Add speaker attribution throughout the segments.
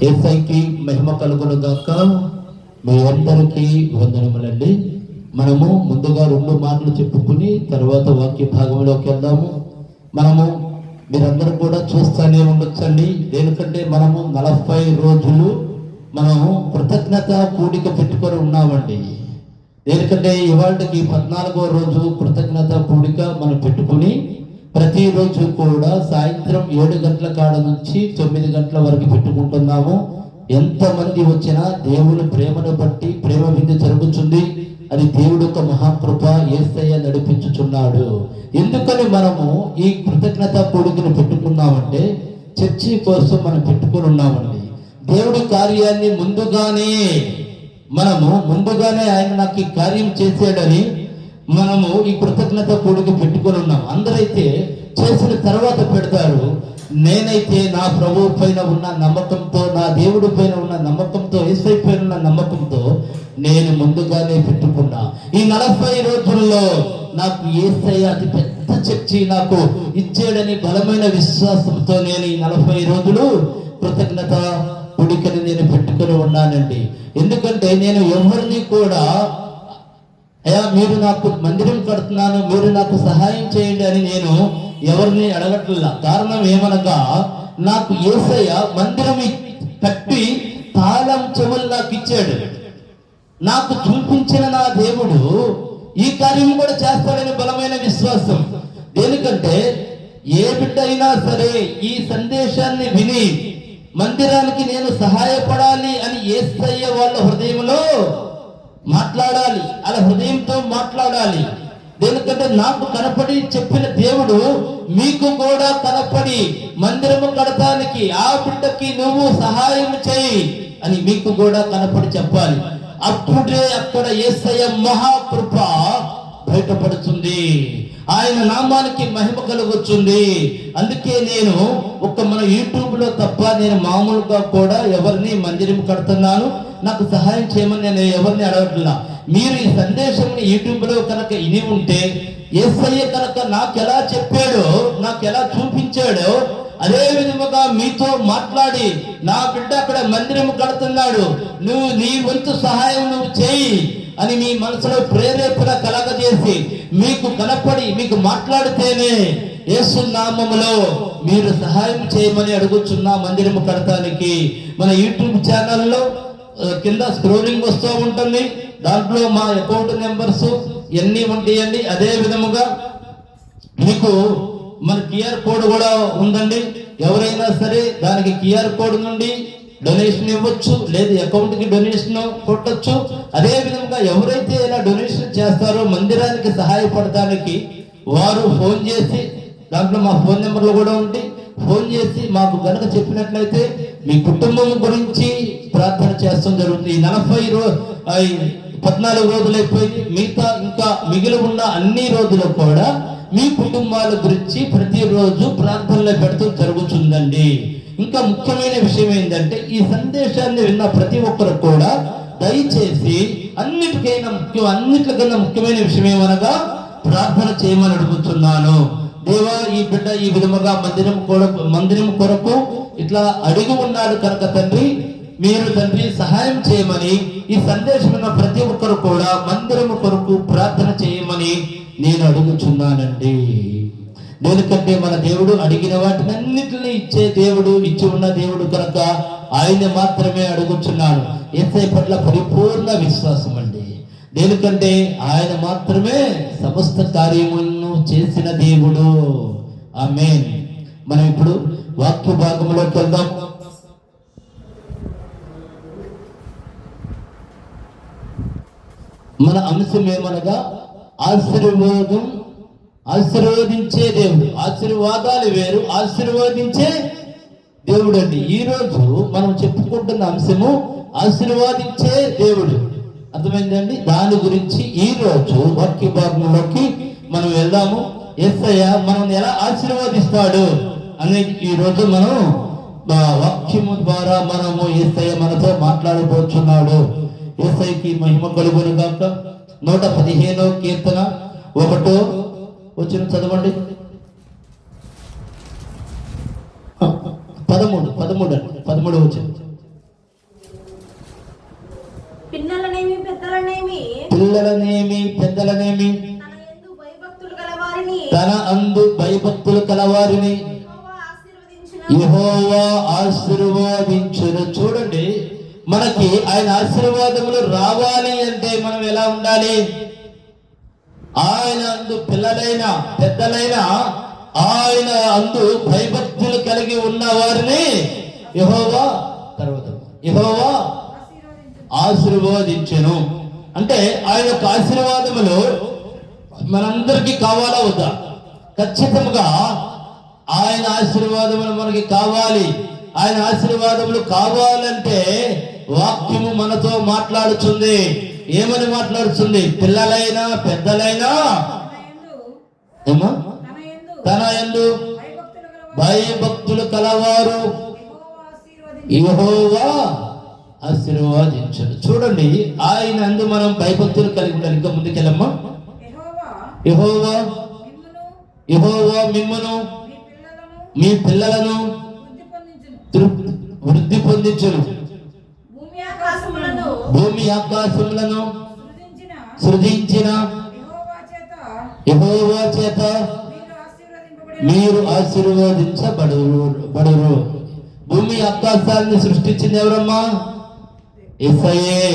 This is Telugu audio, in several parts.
Speaker 1: యేసయ్యకి మహిమ కలుగును గాక. మీ అందరికీ వందనములండి. మనము ముందుగా 2 మాటలు చెప్పుకుని తర్వాత వాక్య భాగంలోకి వెళ్దాము. మీరందరూ కూడా చూస్తూనే ఉండొచ్చండి. దేనికంటే మనము 40 రోజులు మనము కృతజ్ఞత కూడిక పెట్టుకొని ఉన్నామండి. దేనికంటే ఇవాళకి 14వ రోజు కృతజ్ఞత కూడిక మనం పెట్టుకుని ప్రతిరోజు కూడా సాయంత్రం 7 గంటల కాడ నుంచి 9 గంటల వరకు పెట్టుకుంటున్నాము. ఎంతమంది వచ్చినా దేవుని ప్రేమను బట్టి ప్రేమ విందు జరుగుతుంది. అది దేవుడు యొక్క మహాకృప, యేసయ్య నడిపించుచున్నాడు. ఎందుకని మనము ఈ కృతజ్ఞత కూడికను పెట్టుకున్నామంటే చర్చి కోసం మనం పెట్టుకుని ఉన్నామండి. దేవుడి కార్యాన్ని ముందుగానే ఆయన నాకు ఈ కార్యం చేసాడని మనము ఈ కృతజ్ఞత కూడిక పెట్టుకొని ఉన్నాం. అందరైతే చేసిన తర్వాత పెడతారు. నేనైతే నా ప్రభువు పైన ఉన్న నమ్మకంతో, నా దేవుడి పైన ఉన్న నమ్మకంతో, యేసయ్య పైన ఉన్న నమ్మకంతో నేను ముందుగానే పెట్టుకున్నా. ఈ 40 రోజుల్లో నాకు యేసయ్య అతి పెద్ద చర్చి నాకు ఇచ్చాడని బలమైన విశ్వాసంతో నేను ఈ 40 రోజులు కృతజ్ఞత కూడికని నేను పెట్టుకొని ఉన్నానండి. ఎందుకంటే నేను ఎవరిని కూడా అయ్యా మీరు నాకు మందిరం కడుతున్నాను, మీరు నాకు సహాయం చేయండి అని నేను ఎవరిని అడగట్లా. కారణం ఏమనగా నాకు యేసయ్య మందిరం కట్టి తాళం చెవులు నాకు ఇచ్చాడు. నాకు చూపించిన నా దేవుడు ఈ కార్యం కూడా చేస్తాడని బలమైన విశ్వాసం. దేనికంటే ఏ బిడ్డ అయినా సరే ఈ సందేశాన్ని విని మందిరానికి నేను సహాయపడాలి అని యేసయ్య వాళ్ళ హృదయంలో మాట్లాడాలి, అలా హృదయంతో మాట్లాడాలి. దేనికంటే నాకు కనపడి చెప్పిన దేవుడు మీకు కూడా కనపడి మందిరము కడతానికి ఆ బిడ్డకి నువ్వు సహాయం చేయి అని మీకు కూడా కనపడి చెప్పాలి. అప్పుడే అక్కడ యేసయ్య మహాకృప బయటపడుతుంది, ఆయన నామానికి మహిమ కలుగుతుంది. అందుకే నేను మన యూట్యూబ్లో తప్ప నేను మామూలుగా కూడా ఎవరిని మందిరం కడుతున్నాను నాకు సహాయం చేయమని నేను ఎవరిని అడగట్లా. మీరు ఈ సందేశంని యూట్యూబ్లో కనుక ఇని ఉంటే యేసయ్య కనుక నాకు ఎలా చెప్పాడో, నాకు ఎలా చూపించాడో అదే విధముగా మీతో మాట్లాడి నా బిడ్డ అక్కడ మందిరం కడుతున్నాడు, నువ్వు నీ వంతు సహాయం నువ్వు చేయి అని మీ మనసులో ప్రేరేపణ కలగజేసి మీకు కనపడి మీకు మాట్లాడితేనే యేసు నామములో మీరు సహాయం చేయమని అడుగుచున్నా మందిరం కడతానికి. మన యూట్యూబ్ ఛానల్లో కింద స్క్రోలింగ్ వస్తూ ఉంటుంది. దాంట్లో మా అకౌంట్ నెంబర్స్ ఎన్ని ఉంటాయండి. అదే విధముగా మీకు మన QR కోడ్ కూడా ఉందండి. ఎవరైనా సరే దానికి QR కోడ్ నుండి డొనేషన్ ఇవ్వచ్చు, లేదు అకౌంట్కి డొనేషన్ కొట్టచ్చు. అదే విధంగా ఎవరైతే ఇలా డొనేషన్ చేస్తారో మందిరానికి సహాయపడటానికి వారు ఫోన్ చేసి, దాంట్లో మా ఫోన్ నెంబర్లు కూడా ఉండి ఫోన్ చేసి మాకు గనక చెప్పినట్లయితే మీ కుటుంబం గురించి ప్రార్థన చేస్తాం జరుగుతుంది. 14 రోజులు అయిపోయింది. మిగతా ఇంకా మిగిలి ఉన్న అన్ని రోజులు కూడా మీ కుటుంబాల గురించి ప్రతిరోజు ప్రార్థనలు పెడుతూ జరుగుతుందండి. ఇంకా ముఖ్యమైన విషయం ఏంటంటే ఈ సందేశాన్ని విన్న ప్రతి ఒక్కరు కూడా దయచేసి అన్నిటికన్నా ముఖ్యమైన విషయం ఏమనగా ప్రార్థన చేయమని అడుగుతున్నాను. దేవా, ఈ బిడ్డ ఈ విధముగా మందిరం కొరకు ఇట్లా అడిగి ఉన్నాడు కనుక తండ్రి, మీరు తండ్రి సహాయం చేయమని ఈ సందేశం విన్న ప్రతి ఒక్కరు కూడా మందిరం కొరకు ప్రార్థన చేయమని నేను అడుగుచున్నానండి. దేనికంటే మన దేవుడు అడిగిన వాటిని అన్నిటిని ఇచ్చే దేవుడు, ఇచ్చి ఉన్న దేవుడు కనుక ఆయన మాత్రమే అడుగుచున్నాను. యేసయ్య పట్ల పరిపూర్ణ విశ్వాసం అండి. దేనికంటే ఆయన మాత్రమే సమస్త కార్యములను చేసిన దేవుడు. ఆమేన్. మనం ఇప్పుడు వాక్య భాగంలోకి వెళ్దాం. మన అంశం ఏమనగా ఆశీర్వదించే దేవుడు. ఆశీర్వాదాలు వేరు, ఆశీర్వదించే దేవుడు అండి. ఈరోజు మనం చెప్పుకుంటున్న అంశము ఆశీర్వాదించే దేవుడు. అర్థమైందండి? దాని గురించి ఈరోజు వాక్య భాగంలోకి మనం వెళ్దాము. యేసయ్య మనం ఎలా ఆశీర్వదిస్తాడు అనేది ఈరోజు మనం వాక్యము ద్వారా మనము యేసయ్య మనతో మాట్లాడబోతున్నాడు. యేసయ్యకి మహిమ కలుగును గాక. 115వ కీర్తన 1వ వచనం చదవండి. 13వ వచనం. పిల్లలనేమి పెద్దలనేమి తన అందు భయభక్తులు కలవారిని యెహోవా ఆశీర్వదించును. చూడండి, మనకి ఆయన ఆశీర్వాదములు రావాలి అంటే మనం ఎలా ఉండాలి? ఆయన అందు పిల్లలైనా పెద్దలైనా ఆయన అందు భయభక్తులు కలిగి ఉన్న వారిని యెహోవా ఆశీర్వదించెను. అంటే ఆయన యొక్క ఆశీర్వాదములు మనందరికీ కావాలా వద్దా? ఖచ్చితంగా ఆయన ఆశీర్వాదములు మనకి కావాలి. ఆయన ఆశీర్వాదములు కావాలంటే వాక్యము మనతో మాట్లాడుతుంది. ఏమని మాట్లాడుతుంది? పిల్లలైనా పెద్దలైనా ఏమో తన యందు భయభక్తులు కలవారు యెహోవా ఆశీర్వదించడు. చూడండి, ఆయన అందు మనం భయభక్తులు కలిగి ఉండాలి. ఇంకా ముందుకెళ్ళమ్మా. యెహోవా మిమ్మును మీ పిల్లలను వృద్ధి పొందించును. భూమి ఆకాశములను సృజించిన యెహోవా చేత మీరు ఆశీర్వదించబడురు. భూమి ఆకాశాన్ని సృష్టించింది ఎవరమ్మా? యేసయ్యే.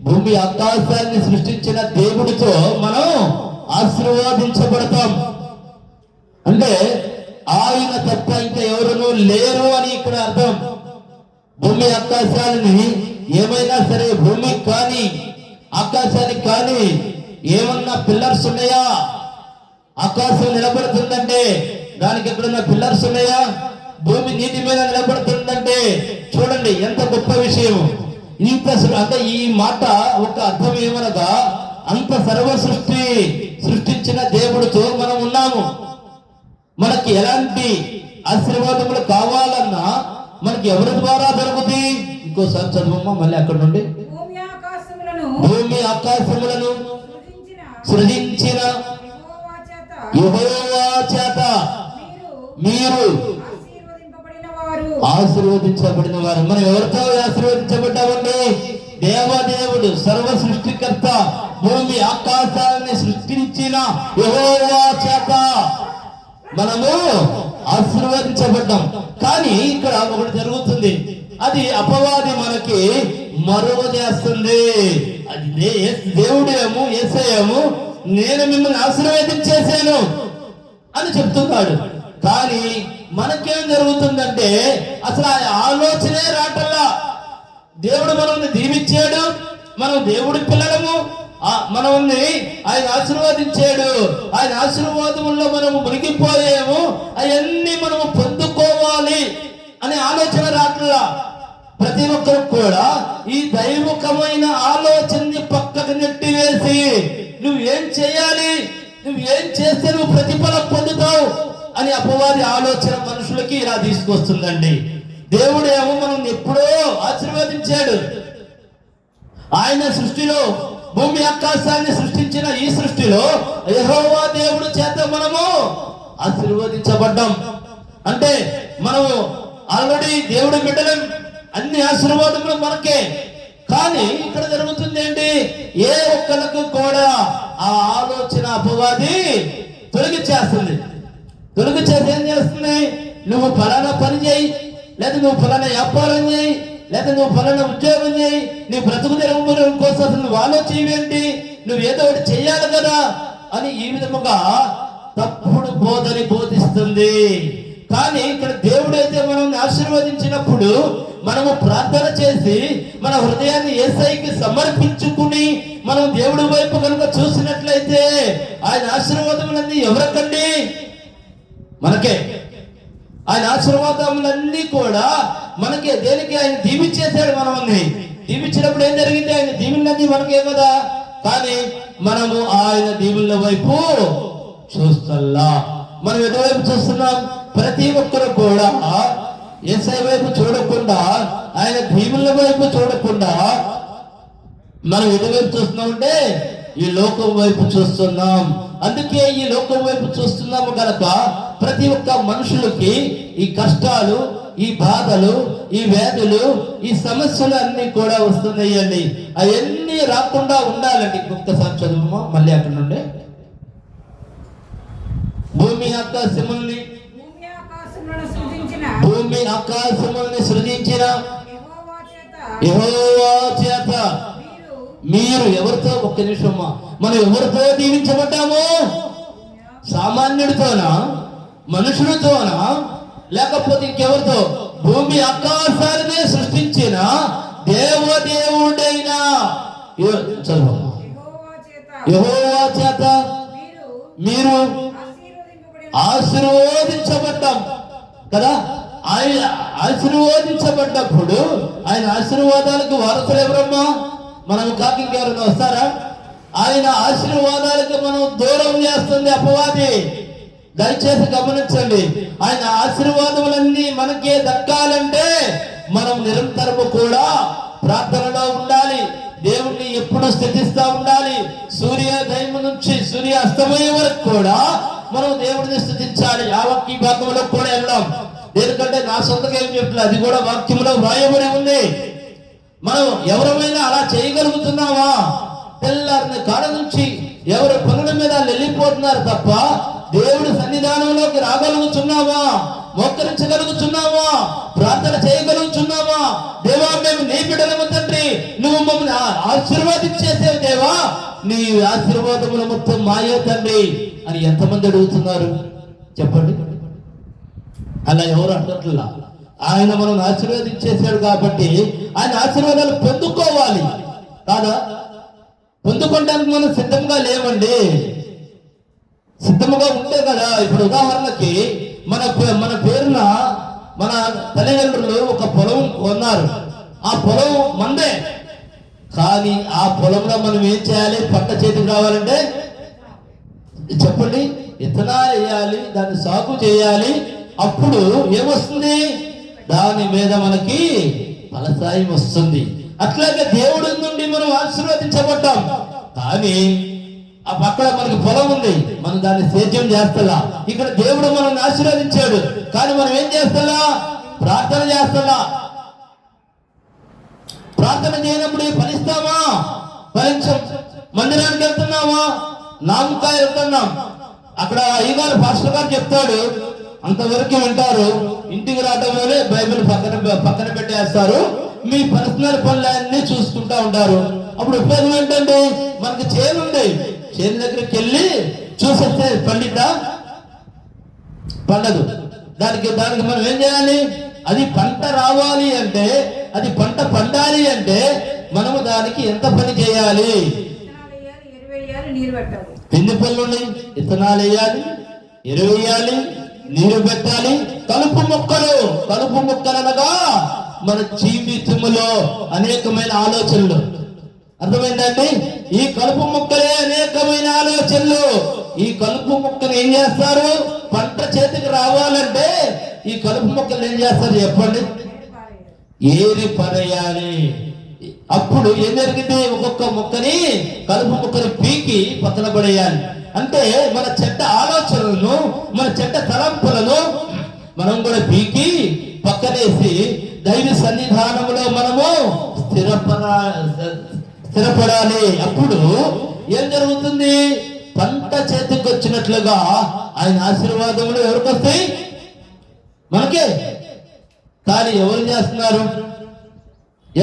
Speaker 1: భూమి ఆకాశాన్ని సృష్టించిన దేవుడితో మనం ఆశీర్వదించబడతాం. అంటే ఆయన తప్ప ఇంకా ఎవరునూ లేరు అని ఇక్కడ అర్థం. భూమి ఆకాశాలని ఏమైనా సరే, భూమికి కానీ ఆకాశానికి కానీ ఏమన్నా పిల్లర్స్ ఉన్నాయా? ఆకాశం నిలబడుతుందంటే దానికి ఎక్కడున్న పిల్లర్స్ ఉన్నాయా? భూమి నీటి మీద నిలబడుతుందంటే చూడండి ఎంత గొప్ప విషయం. ఇంత అంటే ఈ మాట ఒక అర్థం ఏమనగా, అంత సర్వ సృష్టించిన దేవుడితో మనం ఉన్నాము. మనకి ఎలాంటి ఆశీర్వాదములు కావాలన్నా మనకి ఎవరి ద్వారా దొరుకుతాయి? ఇంకోసారి చదువమ్మా మళ్ళీ అక్కడ నుండి. భూమి ఆకాశములను సృజించిన యెహోవా చేత మీరు ఆశీర్వదించబడిన వారు. మనం ఎవరితో ఆశీర్వదించబడ్డామండి? దేవదేవుడు సర్వ సృష్టికర్త భూమి ఆకాశాన్ని సృష్టించిన యెహోవా చేత మనము ఆశీర్వదించబడ్డాం. కానీ ఇక్కడ ఒకటి జరుగుతుంది, అది అపవాది మనకి మరువ చేస్తుంది. అది దేవుడేమో యేసయ్యేమో నేను మిమ్మల్ని ఆశీర్వదించేసాను అని చెప్తున్నాడు. కానీ మనకేం జరుగుతుందంటే అసలు ఆ ఆలోచనే రాటల్లా. దేవుడు మనల్ని దీవించాడు, మనం దేవుడి పిల్లలము, మనల్ని ఆయన ఆశీర్వదించాడు. ఆయన ఆశీర్వాదముల్లో మనము మునిగిపోయాము, అవన్నీ మనము పొందుకోవాలి అనే ఆలోచన రాట్లా. ప్రతి ఒక్కరు కూడా ఈ దైవికమైన ఆలోచనని పక్కకు నెట్టివేసి నువ్వేం చేయాలి, నువ్వేం చేస్తే నువ్వు ప్రతిఫలం పొందుతావు అని అపవాది ఆలోచన మనుషులకి ఇలా తీసుకొస్తుందండి. దేవుడు ఏమో మనం ఎప్పుడో ఆశీర్వదించాడు. ఆయన సృష్టిలో భూమి ఆకాశాన్ని సృష్టించిన ఈ సృష్టిలో యెహోవా దేవుడు చేత మనము ఆశీర్వదించబడ్డాం. అంటే మనము ఆల్రెడీ దేవుడి బిడ్డలం, అన్ని ఆశీర్వాదములు మనకే. కానీ ఇక్కడ జరుగుతుంది ఏంటి? ఏ ఒక్కరికి కూడా ఆ ఆలోచన అపవాది తొలగించేస్తుంది. తొలగించేసి ఏం చేస్తుంది? నువ్వు ఫలానా పని చేయి, లేదా నువ్వు ఫలానా వ్యాపారం చేయి, లేదా నువ్వు ఫలానా ఉద్యోగం చేయి, నీ బ్రతుకు తెరవడం కోసం నువ్వు ఆలోచనేంటి, నువ్వు ఏదో ఒకటి చెయ్యాలి కదా అని ఈ విధముగా తప్పుడు బోధని బోధిస్తుంది. కానీ ఇక్కడ దేవుడైతే మనల్ని ఆశీర్వదించినప్పుడు మనము ప్రార్థన చేసి మన హృదయాన్ని యేసయ్యకి సమర్పించుకుని మనం దేవుడి వైపు కనుక చూసినట్లయితే ఆయన ఆశీర్వాదములన్నీ ఎవరికండి? మనకే. ఆయన ఆశీర్వాదములన్నీ కూడా మనకే. దేనికి? ఆయన దీవించేశాడు మనల్ని. దీవించినప్పుడు ఏం జరిగింది? ఆయన దీవులన్నీ మనకే కదా. కానీ మనము ఆయన దీవుల వైపు చూస్తల్లా. మనం ఎటువైపు చూస్తున్నాం? ప్రతి ఒక్కరు కూడా యేసయ్య వైపు చూడకుండా, ఆయన దీవుల వైపు చూడకుండా మనం ఎటువైపు చూస్తున్నామంటే ఈ లోకం వైపు చూస్తున్నాం. అందుకే ఈ లోకం వైపు చూస్తున్నాము కనుక ప్రతి ఒక్క మనుషులకి ఈ కష్టాలు, ఈ బాధలు, ఈ వ్యాధులు, ఈ సమస్యలు అన్ని కూడా వస్తున్నాయండి. అవన్నీ రాకుండా ఉండాలండి. ఒక్కసారి చదువు మళ్ళీ అక్కడ నుండి. భూమి ఆకాశముల్ని సృజించిన యెహోవా చేత మీరు ఎవరితో, ఒక్క నిమిషమ్మా, మనం ఎవరితో దీవించబడ్డాము? సామాన్యుడితోనా, మనుషుడితోనా, లేకపోతే ఇంకెవరితో? భూమి ఆకాశాలనే సృష్టించిన దేవదేవుడైన యెహోవా చేత మీరు ఆశీర్వదించబడ్డాం కదా. ఆయన ఆశీర్వదించబడ్డప్పుడు ఆయన ఆశీర్వాదాలకు వారసులు ఎవరమ్మా? మనం కాకి ఇంకెవరైనా వస్తారా? ఆయన ఆశీర్వాదాలకు మనం దూరం చేస్తుంది అపవాది. దయచేసి గమనించండి. ఆయన ఆశీర్వాదములన్నీ మనకే దక్కాలంటే మనం నిరంతరము కూడా ప్రార్థనలో ఉండాలి. దేవుణ్ణి ఎప్పుడు స్థితిస్తా ఉండాలి. సూర్యోదయం నుంచి సూర్య అస్తమయం వరకు కూడా మనం దేవుడిని స్థుతించాలి. ఆ వాక్య భాగంలో కూడా వెళ్దాం. ఎందుకంటే నా సొంతగా ఏం చెప్తున్నా, అది కూడా వాక్యంలో వ్రాయబడి ఉంది. మనం ఎవరమైనా అలా చేయగలుగుతున్నావా? తెల్లారిన కాడ నుంచి ఎవరి పనుల మీద వెళ్ళిపోతున్నారు తప్ప దేవుడి సన్నిధానంలోకి రాగలుగుతున్నావా? మోకరించగలుగుతున్నావా? ప్రార్థన చేయగలుగుతున్నావా? దేవా, మేము నీ బిడ్డలము తండ్రి, నువ్వు మమ్మల్ని ఆశీర్వాదించేసేవు దేవా, నీ ఆశీర్వాదముల మొత్తం మాయే తండ్రి అని ఎంతమంది అడుగుతున్నారు చెప్పండి? అలా ఎవరు అంటట్లా. ఆయన మనం ఆశీర్వదించేశాడు కాబట్టి ఆయన ఆశీర్వాదాలు పొందుకోవాలి కాదా? పొందుకోవడానికి మనం సిద్ధంగా లేవండి. సిద్ధముగా ఉంటే కదా. ఇప్పుడు ఉదాహరణకి మన పేరున మన తల్లిదండ్రులు ఒక పొలం కొన్నారు. ఆ పొలం మందే, కానీ ఆ పొలంలో మనం ఏం చేయాలి? పంట చేతికి రావాలంటే చెప్పండి, విత్తనాలు వేయాలి, దాన్ని సాగు చేయాలి. అప్పుడు ఏమొస్తుంది? దాని మీద మనకి ఫలసాయం వస్తుంది. అట్లాగే దేవుడి నుండి మనం ఆశీర్వదించబడ్డాం. కానీ అక్కడ మనకి పొలం ఉంది, మనం దాన్ని సేద్యం చేస్తలా. ఇక్కడ దేవుడు మనల్ని ఆశీర్వదించాడు, కానీ మనం ఏం చేస్తలా? ప్రార్థన చేస్తలా. ప్రార్థన చేయనప్పుడు ఫలిస్తామా? ఫలించం. మందిరానికి వెళ్తున్నామా? నామకాయ వెళ్తున్నాం. అక్కడ అయ్యగారు పాస్టర్ గారు చెప్తాడు, అంతవరకు వింటారు. ఇంటికి రావడం వల్లే బైబిల్ పక్కన పెట్టేస్తారు. మీ పర్సనల్ పనులన్నీ చూసుకుంటా ఉంటారు. అప్పుడు ఉపయోగం ఏంటంటే, మనకి చేను ఉంది, చేను దగ్గరికి వెళ్ళి చూసేస్తే పండిద్దా? పండదు. దానికి మనం ఏం చేయాలి? అది పంట రావాలి అంటే, అది పంట పండాలి అంటే మనము దానికి ఎంత పని చేయాలి? ఎన్ని పనులు ఉన్నాయి? విత్తనాలు వేయాలి, ఎరువు వేయాలి, నీరు పెట్టాలి. కలుపు మొక్కలు అనగా మన జీవితంలో అనేకమైన ఆలోచనలు. అర్థమైందండి? ఈ కలుపు మొక్కలే అనేకమైన ఆలోచనలు. ఈ కలుపు మొక్కలు ఏం చేస్తారు? పంట చేతికి రావాలంటే ఈ కలుపు మొక్కలు ఏం చేస్తారు చెప్పండి? ఏరి పరేయాలి. అప్పుడు ఏం జరిగింది? ఒక్కొక్క మొక్కని, కలుపు మొక్కని పీకి పక్కన పడేయాలి. అంటే మన చెడ్డ ఆలోచనలను, మన చెడ్డ తలంపులను మనం కూడా పీకి పక్కనేసి దైవ సన్నిధానంలో మనము స్థిరపడాలి. అప్పుడు ఏం జరుగుతుంది? పంట చేతికి వచ్చినట్లుగా ఆయన ఆశీర్వాదములు ఎవరికి వస్తాయి? మనకే. కానీ ఎవరు చేస్తున్నారు?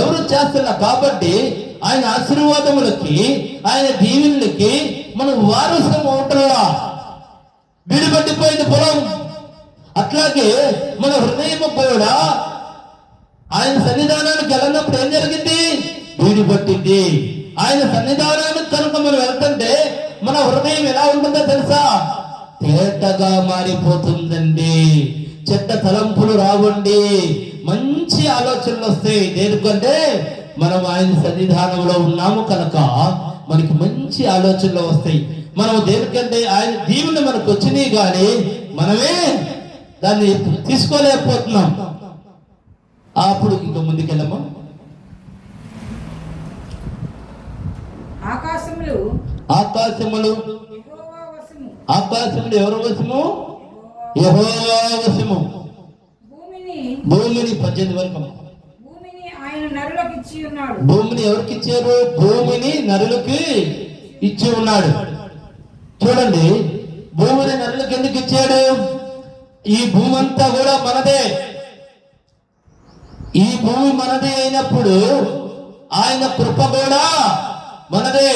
Speaker 1: ఎవరు చేస్తున్నారు? కాబట్టి ఆయన ఆశీర్వాదములకి, ఆయన దీవెనలకి మనం వారసులం అవుతున్నా. విడిపట్టిపోయింది పొలం. అట్లాగే మన హృదయం కూడా ఆయన సన్నిధానానికి వెళ్ళినప్పుడు ఏం జరిగింది? విడిపట్టింది. ఆయన సన్నిధానానికి కనుక మనం వెళ్తుంటే మన హృదయం ఎలా ఉంటుందో తెలుసా? తేటగా మారిపోతుందండి. చెడ్డ తలంపులు రావండి, మంచి ఆలోచనలు వస్తాయి. ఎందుకంటే మనం ఆయన సన్నిధానంలో ఉన్నాము కనుక మనకి మంచి ఆలోచనలు వస్తాయి. మనం దేనికంటే ఆయన దీవెన మనకు వచ్చినాయి, కానీ మనమే దాన్ని తీసుకోలేకపోతున్నాం. అప్పుడు ఇంకా ముందుకెళ్ళమా?
Speaker 2: ఆకాశములు
Speaker 1: ఎవరు వశము? యెహోవా వశము.
Speaker 2: భూమి
Speaker 1: 18 వరకు.
Speaker 2: భూమిని ఆయన నరులకు ఇచ్చి ఉన్నాడు.
Speaker 1: భూమిని ఎవరికి ఇచ్చారు? భూమిని నరులకి ఇచ్చి ఉన్నాడు. చూడండి, భూమిని నరులకు ఎందుకు ఇచ్చాడు? ఈ భూమి అంతా కూడా మనదే. ఈ భూమి మనదే అయినప్పుడు ఆయన కృప కూడా మనదే.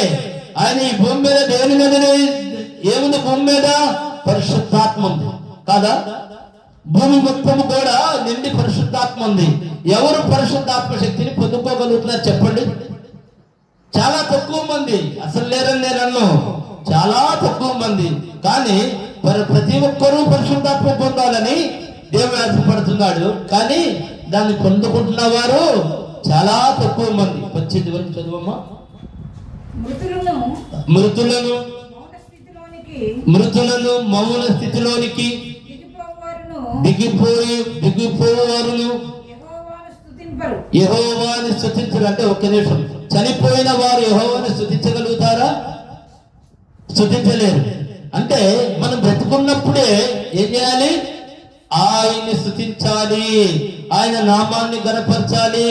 Speaker 1: ఆయన ఈ భూమి మీద దేని మీద ఏముంది? భూమి మీద పరిశుద్ధాత్మ ఉంది కాదా? భూమి మొత్తం కూడా నిండి పరిశుద్ధాత్మ ఉంది. ఎవరు పరిశుద్ధాత్మ శక్తిని పొందుకోగలుగుతున్నారు చెప్పండి? చాలా తక్కువ మంది. అసలు లేరని నేను అన్నాను, చాలా తక్కువ మంది. కానీ ప్రతి ఒక్కరూ పరిశుద్ధాత్మ పొందాలని దేవుడు ఆశపడుతున్నాడు. కానీ దాన్ని పొందుకుంటున్న వారు చాలా తక్కువ మంది. 18 వరకు చదువమ్మా. మృతులను మౌన స్థితిలోనికి దిగిపోవారును యెహోవాను స్తుతించరు. అంటే ఒక్క నిమిషం, చనిపోయిన వారు యెహోవాను స్తుతించగలుగుతారా? స్తుతించలేరు. అంటే మనం బ్రతుకున్నప్పుడే ఏం చేయాలి? ఆయన్ని స్తుతించాలి, ఆయన నామాన్ని గణపరచాలి.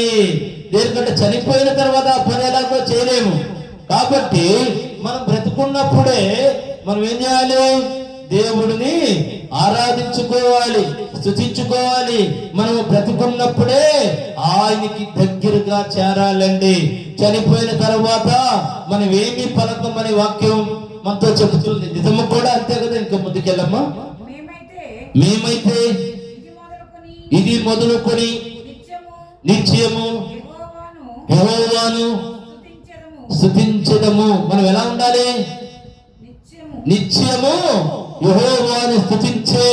Speaker 1: దేనికంటే చనిపోయిన తర్వాత ఆ పని ఎలాగో చేయలేము. కాబట్టి మనం బ్రతుకున్నప్పుడే మనం ఏం చేయాలి? దేవుడిని ఆరాధించుకోవాలి, స్తుతించుకోవాలి. మనం బ్రతుకున్నప్పుడే ఆయనకి దగ్గరగా చేరాలండి. చనిపోయిన తర్వాత మనం ఏమి పలకమని వాక్యం మనతో చెబుతుంది. నిజము కూడా అంతే కదా. ఇంకా ముందుకెళ్ళమ్మా. మేమైతే ఇది మొదలుకొని నిత్యము యెహోవాను స్తుతించెదము. మనం ఎలా ఉండాలి? నిత్యము యెహోవాను స్తుతించే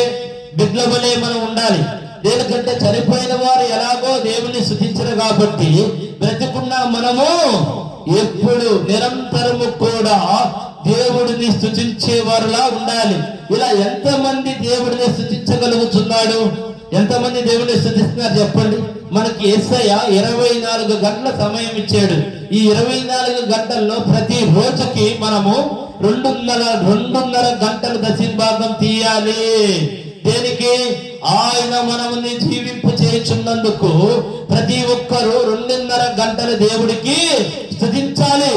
Speaker 1: బిడ్డలవలే మనం ఉండాలి. దేనికంటే చనిపోయిన వారు ఎలాగో దేవుని స్తుతించరు కాబట్టి బ్రతికున్న మనము ఎప్పుడు నిరంతరము కూడా దేవుడిని స్తుతించే వారులా ఉండాలి. ఇలా ఎంతమంది దేవుడిని స్తుతించగలుగుతున్నాడు? ఎంతమంది దేవుడిని స్తుతిస్తున్నారు చెప్పండి? మనకి యేసయ్య 24 గంటల సమయం ఇచ్చాడు. ఈ 24 గంటల్లో ప్రతి రోజుకి మనము 2.5 గంటలు దశింభాగం తీయాలి. దేనికి? ఆయన మనల్ని జీవింపు చేయుచున్నందుకు ప్రతి ఒక్కరూ 2.5 గంటలు దేవుడికి స్తుతించాలి.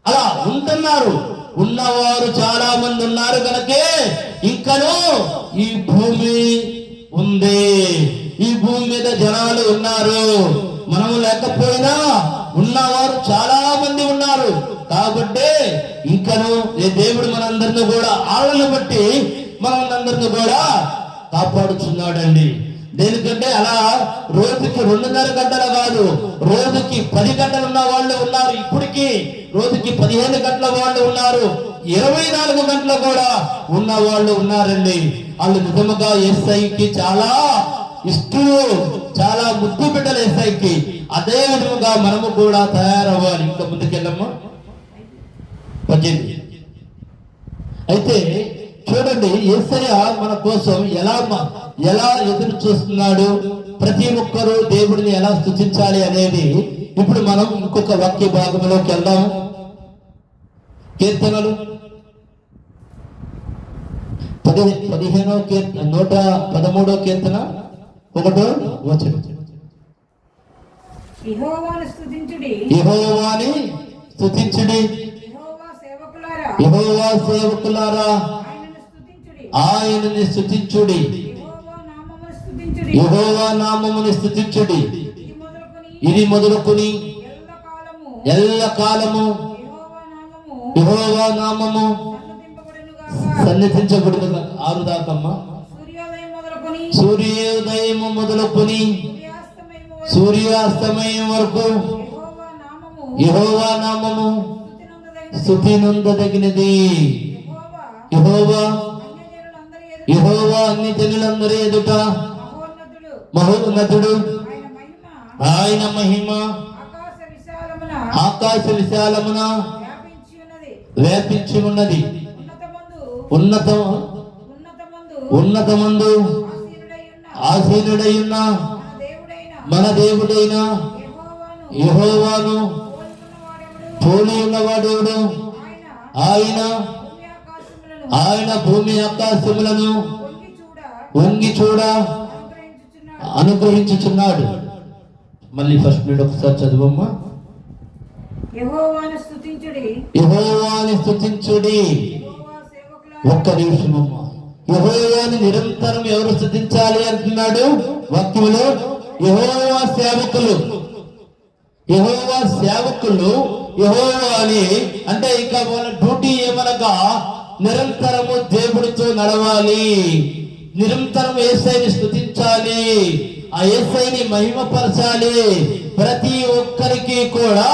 Speaker 1: అలా ఉంటున్నారు. ఉన్నవారు చాలా మంది ఉన్నారు కనుకే ఇంకను ఈ భూమి ఉంది. ఈ భూమి మీద జనాలు ఉన్నారు. మనము లేకపోయినా ఉన్నవారు చాలా మంది ఉన్నారు. కాబట్టి ఇంకను దేవుడు మనందరిని కూడా ఆళ్ళను బట్టి మనందరిని కూడా కాపాడుచున్నాడండి. దేనికంటే అలా రోజుకి 2.5 గంటలు కాదు, రోజుకి 10 గంటలు ఉన్న వాళ్ళు ఉన్నారు. ఇప్పటికి రోజుకి 15 గంటల వాళ్ళు ఉన్నారు. 24 గంటలు కూడా ఉన్న వాళ్ళు ఉన్నారండి. వాళ్ళు నిజముగా యేసయ్యకి చాలా ఇష్టలు, చాలా ముద్దు బిడ్డలు యేసయ్యకి. అదే విధముగా మనము కూడా తయారవ్వాలి. ఇంకా ముందుకెళ్ళమ్మా. 18. అయితే చూడండి, యేసయ్య మన కోసం ఎలా ఎదురు చూస్తున్నాడు, ప్రతి ఒక్కరూ దేవుడిని ఎలా స్తుతించాలి అనేది ఇప్పుడు మనం ఇంకొక వాక్య భాగంలోకి వెళ్దాం. కీర్తనలు 113వ కీర్తన 1వ వచనం.
Speaker 2: యెహోవాని స్తుతించుడి,
Speaker 1: యెహోవా సేవకులారా ఆయనని స్తుతించుడి, యెహోవా నామమును స్తుతించుడి. ఇది మొదలుకొని ఎల్లకాలము యెహోవా నామము సన్నిధించబడును. 6 దాకమ్మా. సూర్యోదయము మొదలుకొని సూర్యాస్తమయం వరకు యెహోవా నామము స్తుతి నొందదగినది. యెహోవా అన్ని జనులందరి ఎదుట మహోన్నతుడు. ఆయన మహిమ ఆకాశ విశాలమున వ్యాపించి ఉన్నది. ఉన్నతమందు ఆసీనుడై ఉన్న మన దేవుడైన యెహోవాను పోలి ఉన్నవాడెవడు? ఆయన భూమి ఆకాశములను వంగి చూడ అనుగ్రహించుచున్నాడు. మళ్ళీ ఫస్ట్ నుండి ఒకసారి చదువమ్మా.
Speaker 2: యెహోవాను స్తుతించుడి.
Speaker 1: యెహోవాని స్తుతించుడి.
Speaker 2: యెహోవా సేవకులారా,
Speaker 1: ఒక్క నిమిషం అమ్మా. యెహోవాని నిరంతరం ఎవరు స్తుతించాలి అంటున్నాడు వాక్యంలో? యెహోవా సేవకులు. యెహోవా సేవకులు యెహోవాని అంటే ఇక వాళ్ళ డ్యూటీ ఏమనగా నిరంతరము దేవుడితో నడవాలి, నిరంతరం యేసయ్యని స్తుతించాలి, ఆ యేసయ్యని మహిమపరచాలి, ప్రతి ఒక్కరికి కూడా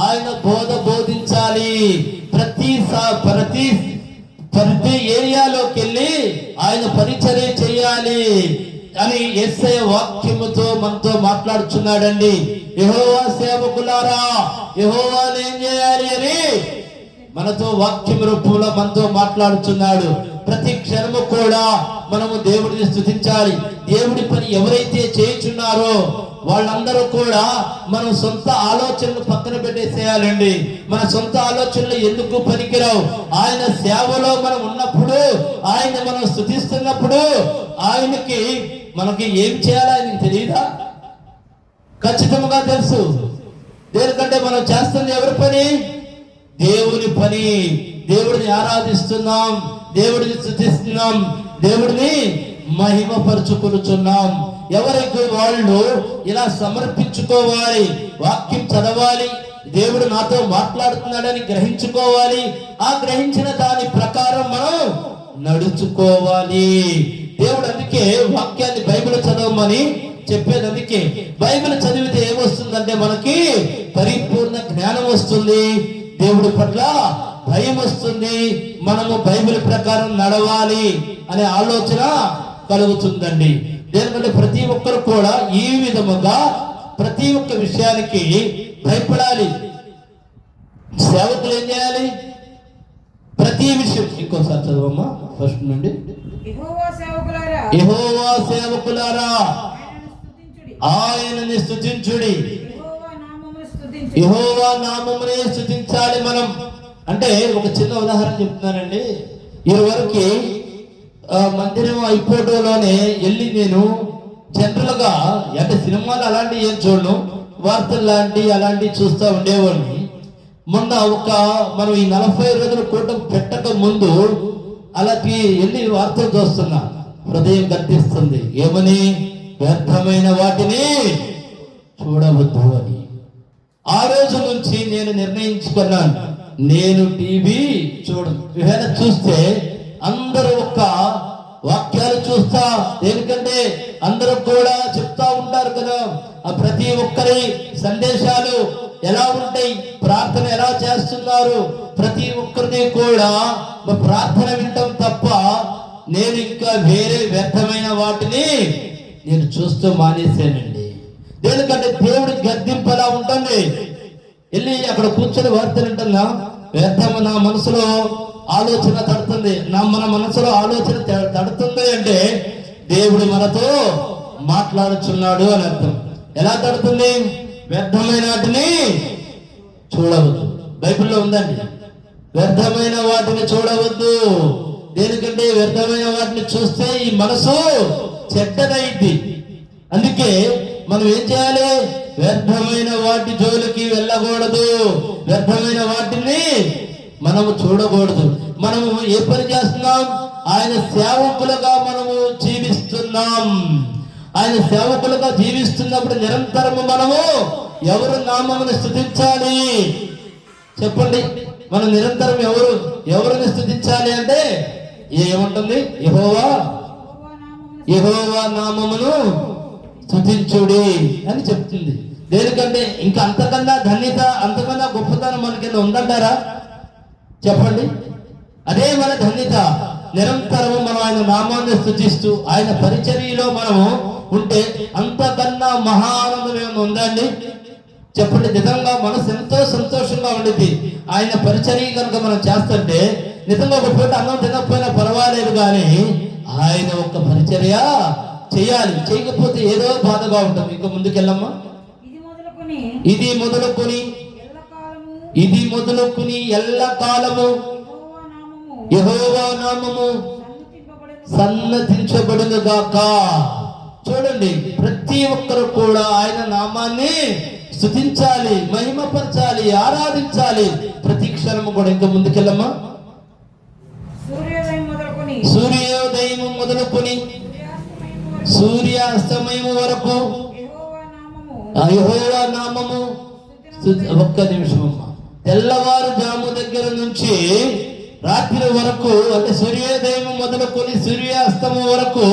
Speaker 1: ఆయన బోధించాలి, ప్రతి ఏరియాలోకి వెళ్ళి ఆయన పరిచర్య చేయాలి అని యేసయ్య వాక్యముతో మనతో మాట్లాడుచున్నాడండి. యెహోవా సేవకులారా, యెహోవాను ఏం చేయాలి అని మనతో వాక్యం రూపంలో మనతో మాట్లాడుచున్నాడు. ప్రతి క్షణము కూడా మనము దేవుడిని స్తుతించాలి. దేవుడి పని ఎవరైతే చేయుచున్నారో వాళ్ళందరూ కూడా మనం సొంత ఆలోచనలు పక్కన పెట్టేసేయాలండి. మన సొంత ఆలోచనలు ఎందుకు పనికిరావు. ఆయన సేవలో మనం ఉన్నప్పుడు, ఆయన మనం స్తుతిస్తున్నప్పుడు ఆయనకి మనకి ఏం చేయాలో ఆయనకి తెలియదా? ఖచ్చితంగా తెలుసు. దేనికంటే మనం చేస్తుంది ఎవరి పని? దేవుని పని. దేవుడిని ఆరాధిస్తున్నాం, దేవుడిని స్తుతిస్తున్నాం, దేవుడిని మహిమపరుచుకొనుచున్నాం. ఎవరికి వాళ్ళు ఇలా సమర్పించుకోవాలి, వాక్యం చదవాలి, దేవుడు నాతో మాట్లాడుతున్నాడని గ్రహించుకోవాలి, ఆ గ్రహించిన దాని ప్రకారం మనం నడుచుకోవాలి. దేవుడు అందుకే వాక్యాన్ని బైబిల్ చదవమని చెప్పేది. అందుకే బైబిల్ చదివితే ఏమొస్తుందంటే మనకి పరిపూర్ణ జ్ఞానం వస్తుంది, దేవుడి పట్ల భయం వస్తుంది, మనము బైబిల్ ప్రకారం నడవాలి అనే ఆలోచన కలుగుతుందండి. దేనికంటే ప్రతి ఒక్కరు కూడా ఈ విధముగా ప్రతి ఒక్క విషయానికి భయపడాలి. సేవకులు ఏం చేయాలి? ప్రతి విషయం ఇంకోసారి చదవమ్మా ఫస్ట్ నుండి.
Speaker 2: యెహోవా సేవకులారా,
Speaker 1: యెహోవా సేవకులారా,
Speaker 2: ఆయనను స్తుతించుడి.
Speaker 1: ఆయనని స్తుతించుడి.
Speaker 2: యెహోవా నామమును స్తుతించుడి.
Speaker 1: యెహోవా నామమునే స్తుతించాలి మనం. అంటే ఒక చిన్న ఉదాహరణ చెప్తున్నానండి. ఇదివరకు మందిరం అయిపోవడంలోనే వెళ్ళి నేను జనరల్ గా అంటే సినిమాలు అలాంటివి ఏం చూడను, వార్తలు అలాంటివి చూస్తూ ఉండేవాడిని. మొన్న మనం ఈ 40 రోజుల కూటమి పెట్టక ముందు అలాంటి వెళ్ళి వార్తలు చూస్తున్నా, హృదయం కనిపిస్తుంది. ఏమని? వ్యర్థమైన వాటిని చూడవద్దు అని. ఆ రోజు నుంచి నేను నిర్ణయించుకున్నాను, నేను టీవీ చూడను. ఏదైనా చూస్తే అందరూ ఒక్క వాక్యాలు చూస్తా. దేనికంటే అందరూ కూడా చెప్తా ఉంటారు కదా, ఆ ప్రతి ఒక్కరి సందేశాలు ఎలా ఉంటాయి, ప్రార్థన ఎలా చేస్తున్నారు, ప్రతి ఒక్కరిది కూడా ప్రార్థన వింటాం తప్ప నేను ఇంకా వేరే వ్యర్థమైన వాటిని నేను చూస్తూ మానేశానండి. దేనికంటే దేవుడి గద్దింపు ఎలా ఉంటుంది. వెళ్ళి అక్కడ కూర్చొని వార్తలు వింటున్నా, వ్యర్థం నా మనసులో ఆలోచన తడుతుంది. మన మనసులో ఆలోచన తడుతుంది అంటే దేవుడు మనతో మాట్లాడుచున్నాడు అని అర్థం. ఎలా తడుతుంది? వ్యర్థమైన వాటిని చూడవద్దు. బైబిల్లో ఉందండి, వ్యర్థమైన వాటిని చూడవద్దు. దేనికంటే వ్యర్థమైన వాటిని చూస్తే ఈ మనసు చెడ్డదైద్ది. అందుకే మనం ఏం చేయాలి? వ్యర్థమైన వాటి జోలికి వెళ్ళకూడదు, వ్యర్థమైన వాటిని మనము చూడకూడదు. మనము ఏ పని చేస్తున్నాం? ఆయన సేవకులుగా మనము జీవిస్తున్నాం. ఆయన సేవకులుగా జీవిస్తున్నప్పుడు నిరంతరము మనము ఎవరు నామమును స్తుతించాలి? చెప్పండి. మనం నిరంతరం ఎవరిని స్తుతించాలి అంటే ఏముంటుంది? యెహోవా నామమును స్తుతించుడి అని చెప్తుంది. దేనికంటే ఇంకా అంతకన్నా ధన్యత, అంతకన్నా గొప్పతనం మనకి ఉందంటారా? చెప్పండి. అదే మన ధన్యత. నిరంతరము మనం ఆయన నామాన్ని స్తుతిస్తూ ఆయన పరిచర్యలో మనము ఉంటే అంతకన్నా మహానందం ఏమైనా ఉందండి? చెప్పండి. నిజంగా మనసు ఎంతో సంతోషంగా ఉండేది. ఆయన పరిచర్య కనుక మనం చేస్తుంటే నిజంగా ఒక పూట అన్నం తినకపోయినా పర్వాలేదు, కానీ ఆయన ఒక్క పరిచర్య చేయాలి. చేయకపోతే ఏదో బాధగా ఉంటుంది. ఇంకా ముందుకెళ్ళమ్మా. ఇది మొదలుకొని ఎల్లకాలము యెహోవా నామము సన్నతించబడును గాక. చూడండి, ప్రతి ఒక్కరు కూడా ఆయన నామాన్ని స్తుతించాలి, మహిమపరచాలి, ఆరాధించాలి ప్రతి క్షణము కూడా. ఇంకా ముందుకెళ్ళమ్మా.
Speaker 2: సూర్యోదయం మొదలుకొని
Speaker 1: సూర్యాస్తమయం వరకు యెహోవా నామము ఒక్క నిమిషం అమ్మా. తెల్లవారుజాము దగ్గర నుంచి రాత్రి వరకు, అంటే సూర్యోదయం మొదలుకొని సూర్యాస్తమం వరకు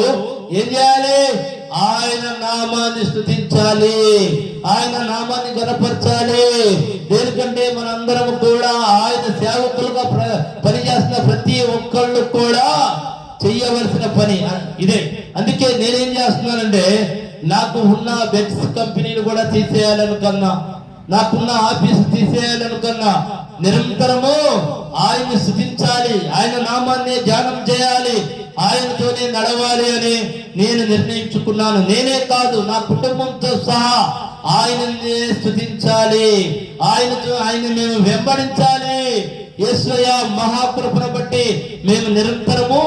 Speaker 1: ఏం చేయాలి? ఆయన నామాన్ని స్తుతించాలి, ఆయన నామాన్ని గణపరచాలి. దేనికంటే మనందరం కూడా ఆయన సేవకులుగా పనిచేస్తున్న ప్రతి ఒక్కళ్ళు కూడా చెయ్యవలసిన పని ఇదే. అందుకే నేనేం చేస్తున్నానంటే, నాకు ఉన్న బెడ్స్ కంపెనీలు కూడా తీసేయాలనుకున్నా, నాకున్న ఆఫీసు తీసేయాలనుకున్నా, నిరంతరము ఆయన్ని స్తుతించాలి, ఆయన నామాన్ని ధ్యానం చేయాలి, ఆయనతోనే నడవాలి అని నేను నిర్ణయించుకున్నాను. నేనే కాదు, నా కుటుంబంతో సహా ఆయననే స్తుతించాలి, ఆయన మేము వెంబడించాలి. యేసయ్య మహాకృపను బట్టి మేము నిరంతరము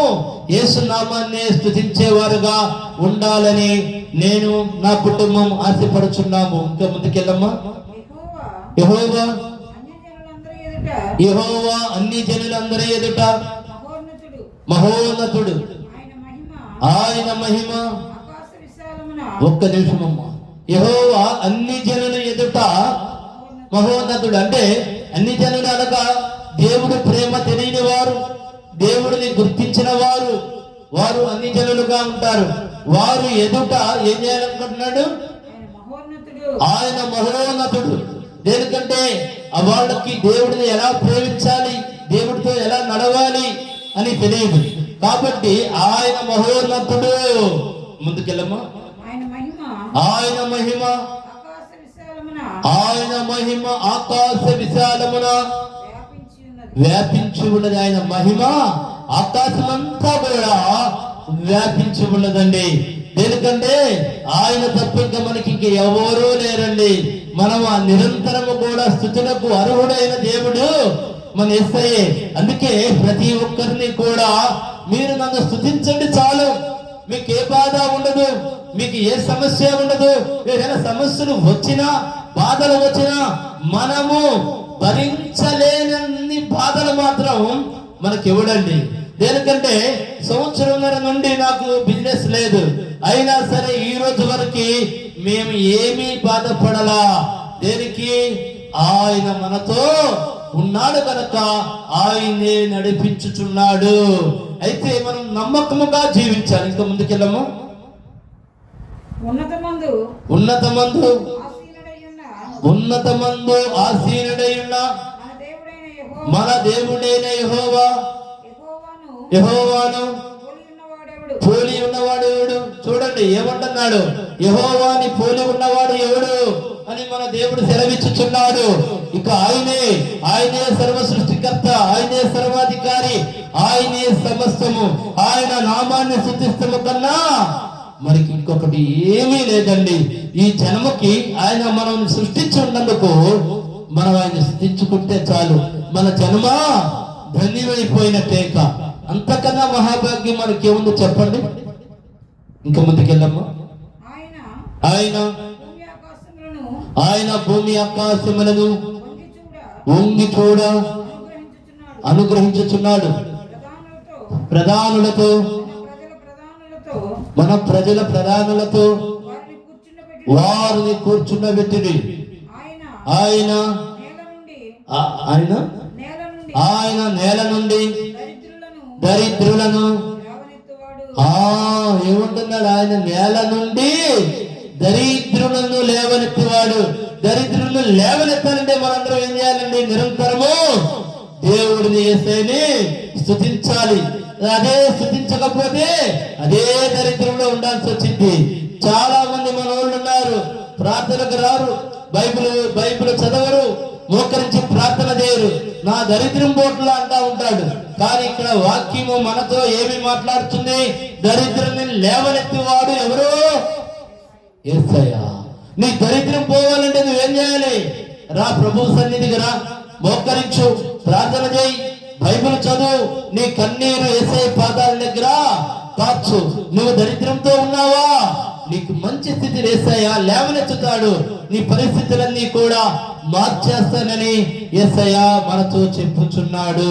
Speaker 1: యేసు నామాన్ని స్తుతించేవారుగా ఉండాలని నేను, నా కుటుంబం ఆశపడుచున్నాము. ఇంకా ముందుకెళ్ళమ్మా. యెహోవా అన్ని జనులందరి ఎదుట మహోన్నతుడు, ఆయన మహిమ. ఒక్క నిమిషం అమ్మా. యెహోవా అన్ని జనుల ఎదుట మహోన్నతుడు అంటే అన్ని జనులు అనగా దేవుడు ప్రేమ తెలియని వారు, దేవుడిని గుర్తించిన వారు, వారు అన్ని జనులుగా ఉంటారు. వారు ఎదుట ఏం చేయాలనుకుంటున్నాడు? ఆయన మహోన్నతుడు. దేనికంటే వాళ్ళకి దేవుడిని ఎలా ప్రేమించాలి, దేవుడితో ఎలా నడవాలి అని తెలియదు. కాబట్టి ఆయన మహోన్నతుడు. ముందుకెళ్ళమ్మా. ఆయన మహిమ, ఆయన మహిమ ఆకాశ విశాలమున వ్యాపించి ఉన్నది. ఆయన మహిమ ఆకాశమంతా కూడా వ్యాపించి ఉన్నదండి. ఎందుకంటే ఆయన తప్ప ఇంకా మనకి ఇంక ఎవరూ లేరండి. మనం ఆ నిరంతరము కూడా స్తుతులకు అర్హుడైన దేవుడు మన యేసయ్యే. అందుకే ప్రతి ఒక్కరిని కూడా మీరు నన్ను స్తుతించండి చాలు, మీకు ఏ బాధ ఉండదు, మీకు ఏ సమస్య ఉండదు. ఏదైనా సమస్యలు వచ్చినా, బాధలు వచ్చినా, మనము భరించలేనన్ని బాధలు మాత్రం మనకి ఇవ్వడండి. దేనికంటే సంవత్సరంన్నర నుండి నాకు బిజినెస్ లేదు, అయినా సరే ఈ రోజు వరకు మేము ఏమీ బాధపడలా. దేనికి? ఆయన మనతో ఉన్నాడు కనుక ఆయనే నడిపించుచున్నాడు. అయితే మనం నమ్మకముగా జీవించాలి. ఇంకా ముందుకెళ్ళము. ఉన్నతమందు ఆసీనుడై ఉన్న మన దేవుడైన యెహోవాను పోలి ఉన్నవాడు ఎవడు? చూడండి ఏమంటున్నాడు? యెహోవాని పోలి ఉన్నవాడు ఎవడు అని మన దేవుడు సెలవిచ్చుచున్నాడు. ఇక ఆయనే సర్వ సృష్టికర్త, ఆయనే సర్వాధికారి, ఆయనే సమస్తము. ఆయన నామాన్ని స్తుతిస్తము కన్నా మనకి ఇంకొకటి ఏమీ లేదండి. ఈ జన్మకి ఆయన మనం సృష్టించి ఉన్నందుకు మనం ఆయన స్తుతించుకుంటే చాలు, మన జన్మ ధన్యమైపోయినట్టేక. అంతకన్నా మహాభాగ్యం మనకి ఏముందో చెప్పండి. ఇంకా ముందుకెళ్ళమ్మా. ఆయన భూమి ఆకాశములను వంగి చూడ అనుగ్రహించుచున్నాడు. ప్రధానులతో, మన ప్రజల ప్రధానులతో వారిని కూర్చున్నబెట్టిరి. ఆయన నేల నుండి దరిద్రులను ఏమంటున్నాడు? ఆయన నేల నుండి దరిద్రులను లేవనెత్తివాడు. దరిద్రులను లేవనెత్తాలంటే మనందరం ఏం చేయాలండి? నిరంతరము దేవుడిని యేసయ్యని స్తుతించాలి. అదే స్తుతించకపోతే అదే దరిద్రంలో ఉండాల్సి వచ్చింది. చాలా మంది మన వాళ్ళు ఉన్నారు, ప్రార్థనకు రారు, బైబిల్ చదవరు, మోకరించి ప్రార్థన చేయరు, నా దరిద్రం పోట్లా అంటా ఉంటాడు. కానీ ఇక్కడ వాక్యము మనతో ఏమి మాట్లాడుతుంది? దరిద్రాన్ని లేవనెత్తివాడు ఎవరు? యేసయ్య. నీ దరిద్రం పోవాలంటే నువ్వేం చేయాలి? రా, ప్రభు సన్నిధికి రా, మోకరించు, ప్రార్థన చేయి, బైబిల్ చదువు, నీ కన్నీరు యేసయ్య పాదాల దగ్గర కాచు. నువ్వు దరిద్రంతో ఉన్నావా? నీకు మంచి స్థితి యేసయ్య లేవనెత్తుతాడు. నీ పరిస్థితులన్నీ కూడా మార్చేస్తానని యేసయ్య మనతో చెప్పుచున్నాడు.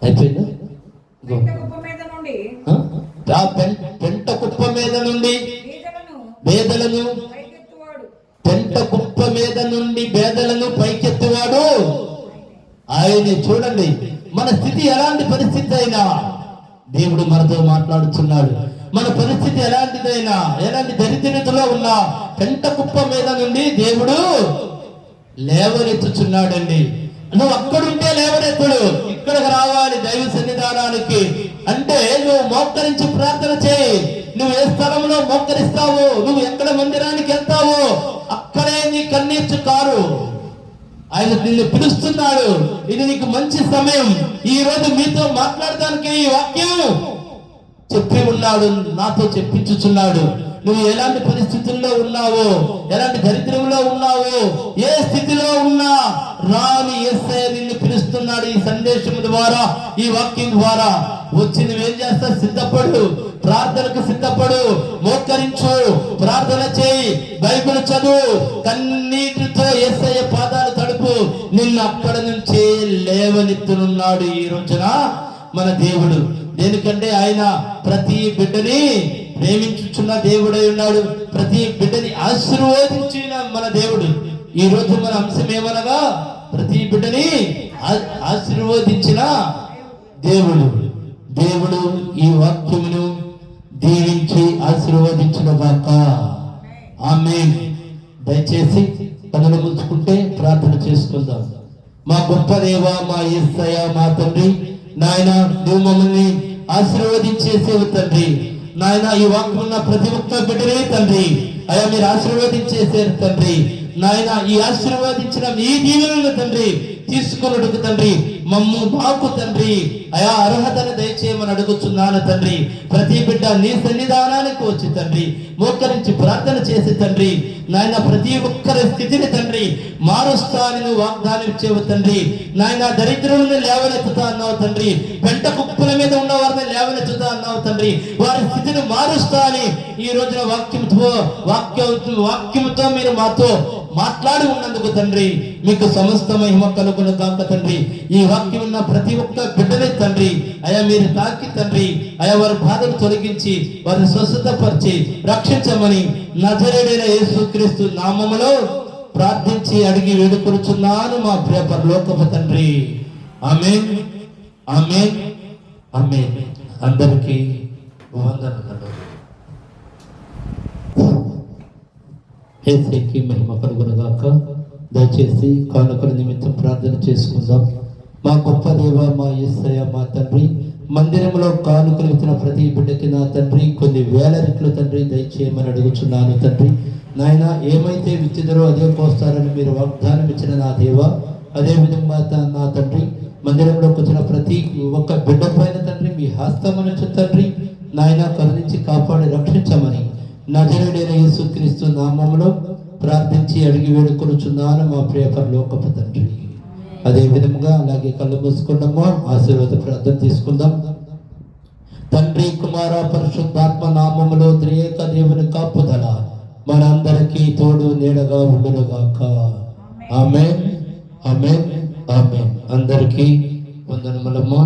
Speaker 1: అయిపోయిందా? పెంట కుప్ప మీద నుండి బేదలను, పెంట కుప్ప మీద నుండి బేదలను పైకెత్తువాడు ఆయన. చూడండి, మన స్థితి ఎలాంటి పరిస్థితి అయినా దేవుడు మనతో మాట్లాడుతున్నాడు. మన పరిస్థితి ఎలాంటిదైనా, ఎలాంటి దరిద్రతలో ఉన్నా పెంట కుప్ప మీద నుండి దేవుడు లేవనెత్తుచున్నాడండి. నువ్వు అక్కడుంటే లేవనెత్తుడు, ఇక్కడికి రావాలి దైవ సన్నిధానానికి. అంటే నువ్వు మోకరించి ప్రార్థన చేయి. నువ్వు ఏ స్థలంలో మోకరిస్తావో, నువ్వు ఎక్కడ మందిరానికి వెళ్తావో అక్కడే నీ కన్నీర్చు కారు. ఆయన నిన్ను పిలుస్తున్నాడు. ఇది నీకు మంచి సమయం. ఈ రోజు మీతో మాట్లాడడానికి ఈ వాక్యం చెప్పి ఉన్నాడు, నాతో చెప్పించుచున్నాడు. నువ్వు ఎలాంటి పరిస్థితుల్లో ఉన్నావో, ఎలాంటి దరిద్రంలో ఉన్నావో, ఏ స్థితిలో ఉన్నా రాని యేసయ్య నిన్ను పిలుస్తున్నాడు. ఈ సందేశం ద్వారా, ఈ వాక్యం ద్వారా వచ్చి నువ్వేం చేస్తావు? సిద్ధపడు, ప్రార్థనకు సిద్ధపడు, మోకరించు, ప్రార్థన చేయి, బైబిల్ చదువు, కన్నీటితో యేసయ్య పాదాలు తడుపు. నిన్ను అక్కడ నుంచే లేవనెత్తునున్నాడు ఈ రోజున మన దేవుడు. దేనికంటే ఆయన ప్రతి బిడ్డని ప్రేమించుచున్న దేవుడై ఉన్నాడు. ప్రతి బిడ్డని ఆశీర్వదించిన మన దేవుడు. ఈ రోజు మన అంశం ఏమనగా ప్రతి బిడ్డని ఆశీర్వదించిన దేవుడు. దేవుడు ఈ వాక్యమును దీవించి ఆశీర్వదించిన గాక. ఆమేన్. దయచేసి కన్నులు మూసుకుంటే ప్రార్థన చేసుకుందాం. మా గొప్ప దేవ, మా యేసయ్య, మా తండ్రి, నాయన నువ్వు మమ్మల్ని ఆశీర్వదించేసేవు తండ్రి. నాయన ఈ వాక్యం ప్రతి ఒక్క బిడ్డనే తండ్రి అయ్యా మీరు ఆశీర్వదించేసారు తండ్రి. నాయన ఈ ఆశీర్వదించిన ఈ దీవెనలను తండ్రి తీసుకున్నట్టుకు తండ్రి మాకు తండ్రి అయా అర్హతను దయచేయమని అడుగుతున్నాను తండ్రి. ప్రతి బిడ్డ నీ సన్నిధానానికి వచ్చి తండ్రి మోకరించి ప్రార్థన చేసి తండ్రి నాయన ప్రతి ఒక్కరి స్థితిని తండ్రి మారుస్తా అని నువ్వు వాగ్దానం ఇచ్చేవు తండ్రి. నాయన దరిద్రులను లేవనెత్తుతా అన్నావు తండ్రి. పెంట కుప్పల మీద ఉన్న వారిని లేవనెత్తుతా అన్నావు తండ్రి. వారి స్థితిని మారుస్తా అని ఈ రోజున వాక్యంతో మీరు మాతో మాట్లాడి ఉన్నందుకు తండ్రి మీకు సమస్త మహిమ కలుగును గాక తండ్రి. ఈ వాక్యం ఉన్న ప్రతి ఒక్క బిడ్డనే తండ్రి అయా మీరు తాకి తండ్రి అయా వారి బాధలు తొలగించి వారిని స్వస్థతపరిచి రక్షించమని నజరేయుడైన యేసుక్రీస్తు నామములో ప్రార్థించి అడిగి వేడుకొనుచున్నాను మా ప్రియ పరలోకపు తండ్రి. ఆమేన్, ఆమేన్, ఆమేన్. అందరికీ వందనాలు. యేసుకి మహిమ కలుగునుగాక. దయచేసి కానుకల నిమిత్తం ప్రార్థన చేసుకుందాం. మా గొప్ప దేవ, మా యేసయ్య, మా తండ్రి, మందిరంలో కానుకలు ఇచ్చిన ప్రతి బిడ్డకి నా తండ్రి కొన్ని వేల రెట్లు తండ్రి దయచేయమని అడుగుచున్నాను తండ్రి. నాయన ఏమైతే విత్తిదరో అదే కోస్తారని మీరు వాగ్దానం ఇచ్చిన నా దేవ, అదే విధంగా నా తండ్రి మందిరంలోకి వచ్చిన ప్రతి ఒక్క బిడ్డ పైన తండ్రి మీ హస్తమును తండ్రి నాయన కరుణించి కాపాడి రక్షించమని నజరేయుడైన యేసుక్రీస్తు నామములో ప్రార్థించి అడిగి వేడుకొనుచున్నాను మా ప్రియ పరలోకపు తండ్రి. అదే విధంగా అలాగే కళ్ళు మూసుకున్నామా ఆశీర్వాద ప్రార్థన తీసుకుందాం. తండ్రి, కుమార, పరిశుద్ధాత్మ నామములో త్రియేక దేవుని కాపుదల మనందరికీ తోడు నీడగా ఉండునుగాక. ఆమేన్, ఆమేన్, ఆమేన్. అందరికీ వందనములమ్మా.